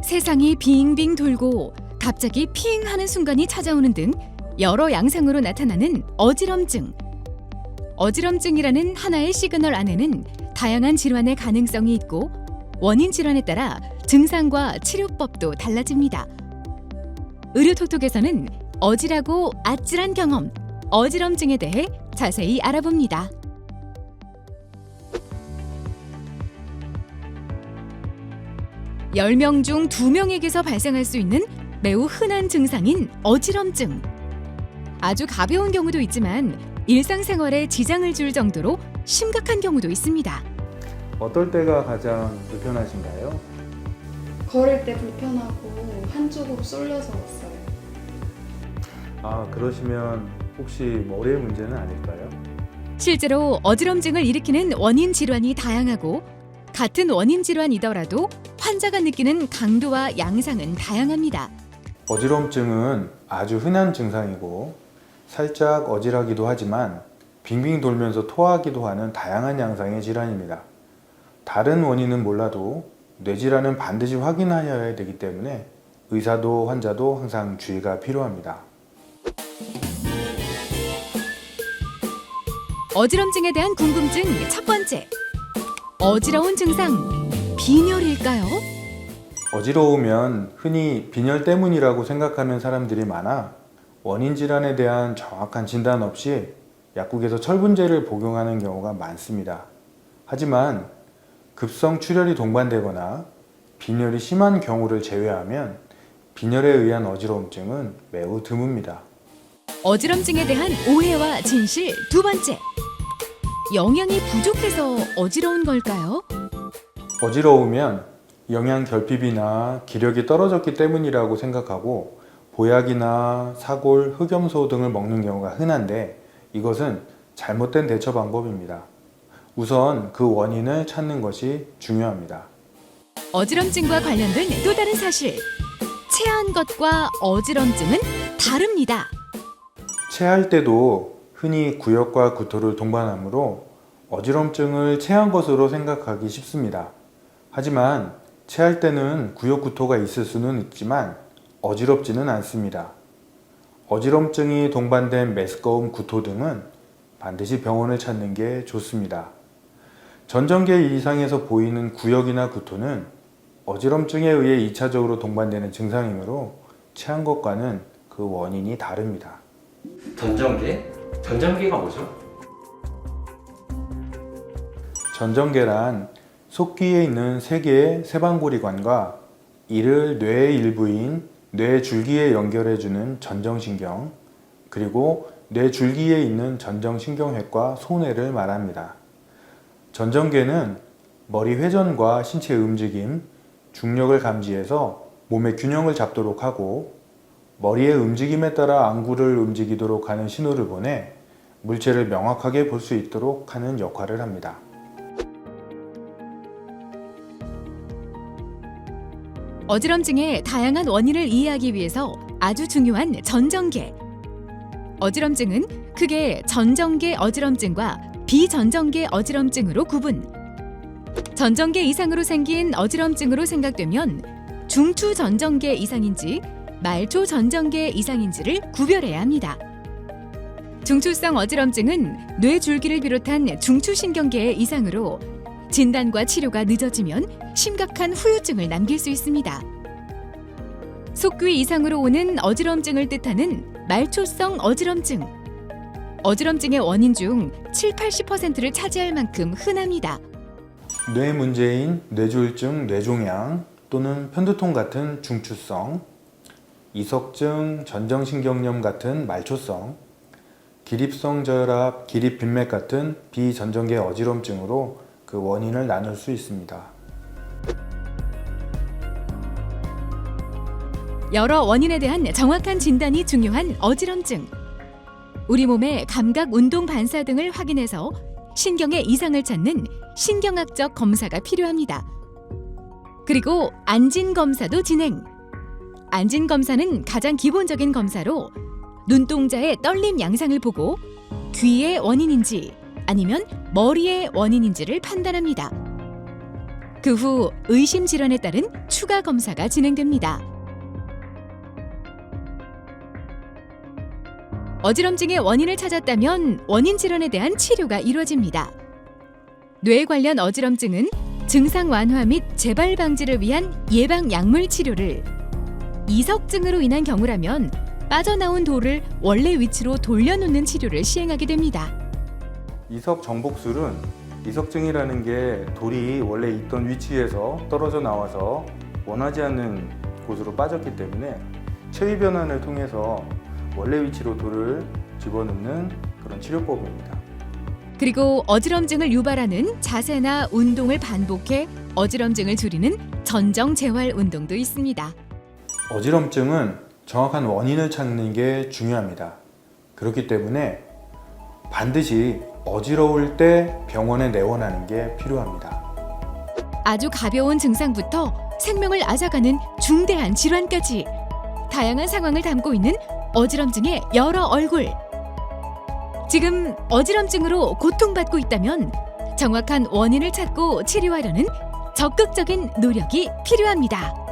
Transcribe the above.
세상이 빙빙 돌고 갑자기 핑 하는 순간이 찾아오는 등 여러 양상으로 나타나는 어지럼증. 어지럼증이라는 하나의 시그널 안에는 다양한 질환의 가능성이 있고 원인 질환에 따라 증상과 치료법도 달라집니다. 의료톡톡에서는 어지라고 아찔한 경험, 어지럼증에 대해 자세히 알아봅니다. 열 명 중 2명에게서 발생할 수 있는 매우 흔한 증상인 어지럼증. 아주 가벼운 경우도 있지만 일상생활에 지장을 줄 정도로 심각한 경우도 있습니다. 어떨 때가 가장 불편하신가요? 걸을 때 불편하고 한쪽으로 쏠려서 왔어요. 그러시면 혹시 머리의 문제는 아닐까요? 실제로 어지럼증을 일으키는 원인 질환이 다양하고 같은 원인 질환이더라도 환자가 느끼는 강도와 양상은 다양합니다. 어지럼증은 아주 흔한 증상이고 살짝 어지러기도 하지만 빙빙 돌면서 토하기도 하는 다양한 양상의 질환입니다. 다른 원인은 몰라도 뇌질환은 반드시 확인하여야 되기 때문에 의사도 환자도 항상 주의가 필요합니다. 어지럼증에 대한 궁금증 첫 번째. 어지러운 증상, 빈혈일까요? 어지러우면 흔히 빈혈 때문이라고 생각하는 사람들이 많아 원인 질환에 대한 정확한 진단 없이 약국에서 철분제를 복용하는 경우가 많습니다. 하지만 급성 출혈이 동반되거나 빈혈이 심한 경우를 제외하면 빈혈에 의한 어지러움증은 매우 드뭅니다. 어지럼증에 대한 오해와 진실 두 번째. 영양이 부족해서 어지러운 걸까요? 어지러우면 영양 결핍이나 기력이 떨어졌기 때문이라고 생각하고 보약이나 사골, 흑염소 등을 먹는 경우가 흔한데 이것은 잘못된 대처 방법입니다. 우선 그 원인을 찾는 것이 중요합니다. 어지럼증과 관련된 또 다른 사실. 체한 것과 어지럼증은 다릅니다. 체할 때도 흔히 구역과 구토를 동반하므로 어지럼증을 체한 것으로 생각하기 쉽습니다. 하지만 체할 때는 구역 구토가 있을 수는 있지만 어지럽지는 않습니다. 어지럼증이 동반된 메스꺼움, 구토 등은 반드시 병원을 찾는 게 좋습니다. 전정계 이상에서 보이는 구역이나 구토는 어지럼증에 의해 2차적으로 동반되는 증상이므로 체한 것과는 그 원인이 다릅니다. 전정계? 전정계가 뭐죠? 전정계란 속귀에 있는 3개의 세방고리관과 이를 뇌의 일부인 뇌줄기에 연결해주는 전정신경, 그리고 뇌줄기에 있는 전정신경핵과 소뇌를 말합니다. 전정계는 머리 회전과 신체 움직임, 중력을 감지해서 몸의 균형을 잡도록 하고 머리의 움직임에 따라 안구를 움직이도록 하는 신호를 보내 물체를 명확하게 볼 수 있도록 하는 역할을 합니다. 어지럼증의 다양한 원인을 이해하기 위해서 아주 중요한 전정계. 어지럼증은 크게 전정계 어지럼증과 비전정계 어지럼증으로 구분. 전정계 이상으로 생긴 어지럼증으로 생각되면 중추 전정계 이상인지 말초 전정계 이상인지를 구별해야 합니다. 중추성 어지럼증은 뇌줄기를 비롯한 중추신경계의 이상으로 진단과 치료가 늦어지면 심각한 후유증을 남길 수 있습니다. 속귀 이상으로 오는 어지럼증을 뜻하는 말초성 어지럼증. 어지럼증의 원인 중 70~80%를 차지할 만큼 흔합니다. 뇌 문제인 뇌졸중, 뇌종양 또는 편두통 같은 중추성, 이석증, 전정신경염 같은 말초성, 기립성 저혈압, 기립빈맥 같은 비전정계 어지럼증으로 그 원인을 나눌 수 있습니다. 여러 원인에 대한 정확한 진단이 중요한 어지럼증. 우리 몸의 감각, 운동 반사 등을 확인해서 신경의 이상을 찾는 신경학적 검사가 필요합니다. 그리고 안진 검사도 진행. 안진 검사는 가장 기본적인 검사로 눈동자의 떨림 양상을 보고 귀의 원인인지 아니면 머리의 원인인지를 판단합니다. 그 후 의심 질환에 따른 추가 검사가 진행됩니다. 어지럼증의 원인을 찾았다면 원인 질환에 대한 치료가 이루어집니다. 뇌 관련 어지럼증은 증상 완화 및 재발 방지를 위한 예방 약물 치료를, 이석증으로 인한 경우라면 빠져나온 돌을 원래 위치로 돌려놓는 치료를 시행하게 됩니다. 이석 정복술은 이석증이라는 게 돌이 원래 있던 위치에서 떨어져 나와서 원하지 않는 곳으로 빠졌기 때문에 체위 변환을 통해서 원래 위치로 돌을 집어넣는 그런 치료법입니다. 그리고 어지럼증을 유발하는 자세나 운동을 반복해 어지럼증을 줄이는 전정 재활 운동도 있습니다. 어지럼증은 정확한 원인을 찾는 게 중요합니다. 그렇기 때문에 반드시 어지러울 때 병원에 내원하는 게 필요합니다. 아주 가벼운 증상부터 생명을 앗아가는 중대한 질환까지 다양한 상황을 담고 있는 어지럼증의 여러 얼굴. 지금 어지럼증으로 고통받고 있다면 정확한 원인을 찾고 치료하려는 적극적인 노력이 필요합니다.